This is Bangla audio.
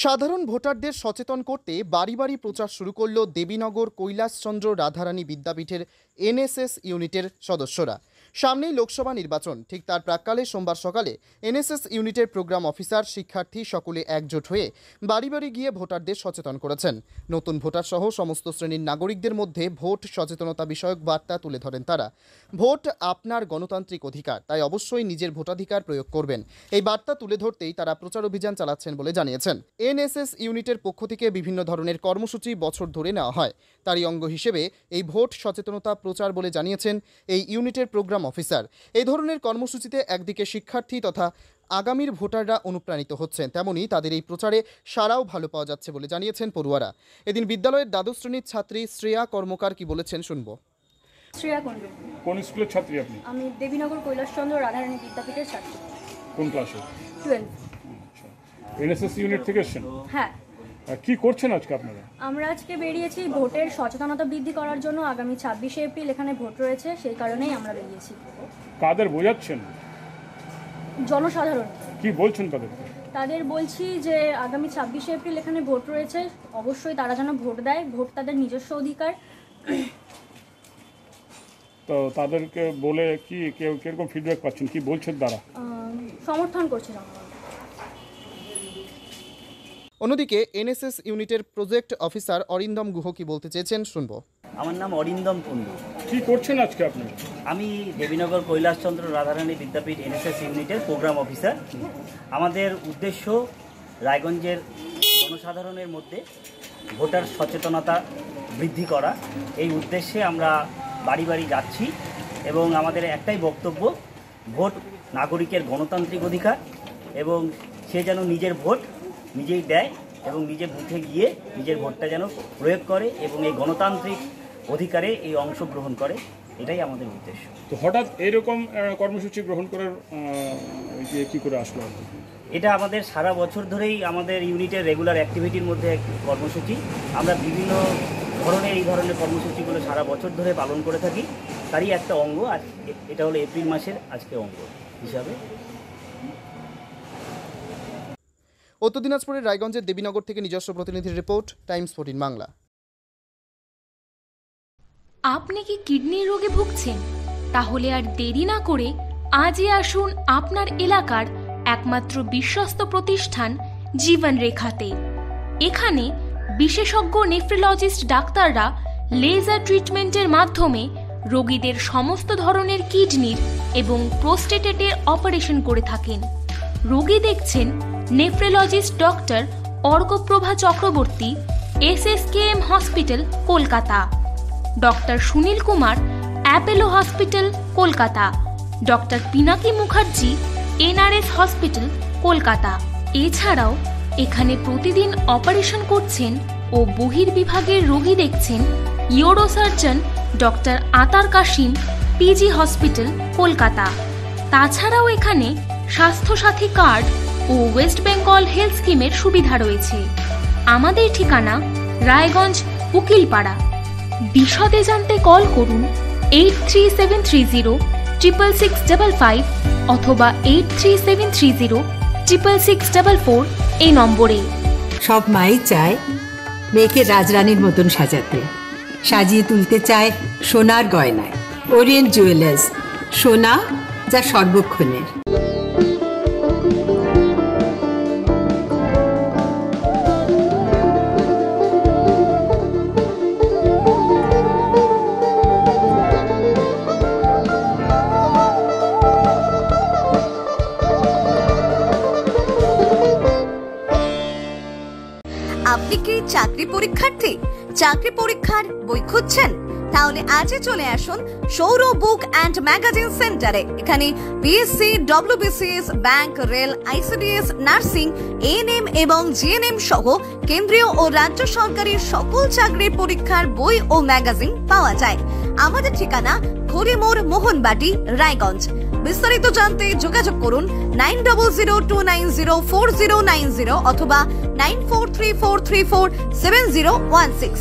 সাধারণ ভোটারদের সচেতন করতে বাড়ি বাড়ি প্রচার শুরু করল দেবীনগর কৈলাসচন্দ্র রাধারানী বিদ্যাপীঠের এনএসএস ইউনিটের সদস্যরা। সামনেই লোকসভা নির্বাচন, ঠিক তার প্রাক্কালে সোমবার সকালে এনএসএস ইউনিটের প্রোগ্রাম অফিসার, শিক্ষার্থী সকলে একজোট হয়ে বাড়ি বাড়ি গিয়ে ভোটারদের সচেতন করেছেন। নতুন ভোটার সহ সমস্ত শ্রেণীর নাগরিকদের মধ্যে ভোট সচেতনতা বিষয়ক বার্তা তুলে ধরেন তারা। ভোট আপনার গণতান্ত্রিক অধিকার, তাই অবশ্যই নিজের ভোটাধিকার প্রয়োগ করবেন। এই বার্তা তুলে ধরতেই তারা প্রচার অভিযান চালাচ্ছেন বলে জানিয়েছেন। এনএসএস ইউনিটের পক্ষ থেকে বিভিন্ন ধরনের কর্মসূচি বছর ধরে নেওয়া হয়, তারই অঙ্গ হিসেবে এই ভোট সচেতনতা প্রচার বলে জানিয়েছেন এই ইউনিটের প্রোগ্রাম অফিসার। এই ধরনের কর্মসূচিতে একদিকে শিক্ষার্থী তথা আগামীর ভোটাররা অনুপ্রাণিত হচ্ছেন, তেমনি তাদের এই প্রচারে সাড়াও ভালো পাওয়া যাচ্ছে বলে জানিয়েছেন পড়ুয়ারা। এদিন বিদ্যালয়ের দ্বাদশ শ্রেণীর ছাত্রী শ্রেয়া কর্মকার কি বলেছেন শুনবো। শ্রেয়া কুণ্ডু। কোন স্কুলের ছাত্রী আপনি? আমি দেবীনগর কৈলাসচন্দ্র রাধারানী বিদ্যাপীঠের ছাত্রী। কোন ক্লাসে? 12। আচ্ছা, এনএসএস ইউনিট থেকে এসেছেন? হ্যাঁ। কি করছেন আজকে আপনারা? আমরা আজকে বেরিয়েছি ভোটের সচেতনতা বৃদ্ধি করার জন্য। আগামী 26শে এপ্রিল এখানে ভোট রয়েছে, সেই কারণেই আমরা বেরিয়েছি। কাদের বোঝাচ্ছেন? জনসাধারণ। কি বলছেন তাদেরকে? তাদের বলছি যে আগামী 26শে এপ্রিল এখানে ভোট রয়েছে, অবশ্যই তারা যেন ভোট দেয়। ভোট তাদের নিজস্ব অধিকার। তো তাদেরকে বলে কি কিরকম ফিডব্যাক পাচ্ছেন, কি বলছেন তারা? সমর্থন করছে। অন্যদিকে এনএসএস ইউনিটের প্রজেক্ট অফিসার অরিন্দম গুহ কি বলতে চেয়েছেন শুনবো। আমার নাম অরিন্দম কুণ্ডু। কি করছেন আজকে আপনি? আমি দেবীনগর কৈলাসচন্দ্র রাধারানী বিদ্যাপীঠ এনএসএস ইউনিটের প্রোগ্রাম অফিসার। আমাদের উদ্দেশ্য রায়গঞ্জের জনসাধারণের মধ্যে ভোটার সচেতনতা বৃদ্ধি করা। এই উদ্দেশ্যে আমরা বাড়ি বাড়ি যাচ্ছি এবং আমাদের একটাই বক্তব্য, ভোট নাগরিকের গণতান্ত্রিক অধিকার এবং সে যেন নিজের ভোট নিজেই দেয় এবং নিজে বুথে গিয়ে নিজের ভোটটা যেন প্রয়োগ করে এবং এই গণতান্ত্রিক অধিকারে এই অংশগ্রহণ করে, এটাই আমাদের উদ্দেশ্য। তো হঠাৎ এরকম কর্মসূচি গ্রহণ করার কি করে আসলো? এটা আমাদের সারা বছর ধরেই আমাদের ইউনিটের রেগুলার অ্যাক্টিভিটির মধ্যে এক কর্মসূচি। আমরা বিভিন্ন ধরনের এই ধরনের কর্মসূচিগুলো সারা বছর ধরে পালন করে থাকি, তারই একটা অঙ্গ। আর এটা হলো এপ্রিল মাসের আজকে অঙ্গ হিসাবে। উত্তর দিনাজপুরের রায়গঞ্জের দেবীনগর থেকে নিজস্ব প্রতিনিধির রিপোর্ট, টাইমস 14 বাংলা। আপনি কি কিডনি রোগে ভুগছেন? তাহলে আর দেরি না করে আজই আসুন আপনার এলাকার একমাত্র বিশ্বস্ত প্রতিষ্ঠান জীবন রেখাতে। এখানে বিশেষজ্ঞ নেফ্রোলজিস্ট ডাক্তাররা লেজার ট্রিটমেন্টের মাধ্যমে রোগীদের সমস্ত ধরনের কিডনির এবং প্রোস্টেটের অপারেশন করে থাকেন। রোগী দেখছেন nephrologist doctor Arkaprava Chakraborty, SSKM hospital, Kolkata. Doctor Sunil Kumar, Apollo hospital, Kolkata. Doctor Pinaki Mukherjee, NRS hospital, Kolkata. এছাড়াও এখানে প্রতিদিন অপারেশন করছেন ও বহির্বিভাগের রোগী দেখছেন ইউরোসার্জন ডক্টর আতার কাশিম, PG হসপিটাল, কলকাতা। তাছাড়াও এখানে স্বাস্থ্যসাথী কার্ড ও ওয়েস্ট বেঙ্গল হেলথ স্কিমের সুবিধা রয়েছে। আমাদের ঠিকানা রায়গঞ্জ, উকিলপাড়া। বিশদে জানতে কল করুন 8373066655 অথবা 8373066644 এই নম্বরে। সব মাই চায় মেয়েকে রাজরানীর মতন সাজাতে, সাজিয়ে তুলতে চায় সোনার গয়নায়। ওরিয়েন্ট জুয়েলার্স, সোনা যা সর্বক্ষণের। আপনি কি চাকরি পরীক্ষার্থী? চাকরি পরীক্ষার বই খুঁজছেন? তাহলে আজই চলে আসুন সৌর বুক অ্যান্ড ম্যাগাজিন সেন্টারে। এখানে BSc, WBCS, bank, rail, ICDS, nursing, ANM এবং GNM সহ কেন্দ্রীয় ও রাজ্য সরকারের সকল চাকরির পরীক্ষার বই ও ম্যাগাজিন পাওয়া যায়। আমাদের ঠিকানা হরিমোড়, মোহনবাটি, রায়গঞ্জ। বিস্তারিত জানতে যোগাযোগ করুন 9002904090 অথবা 9434347016।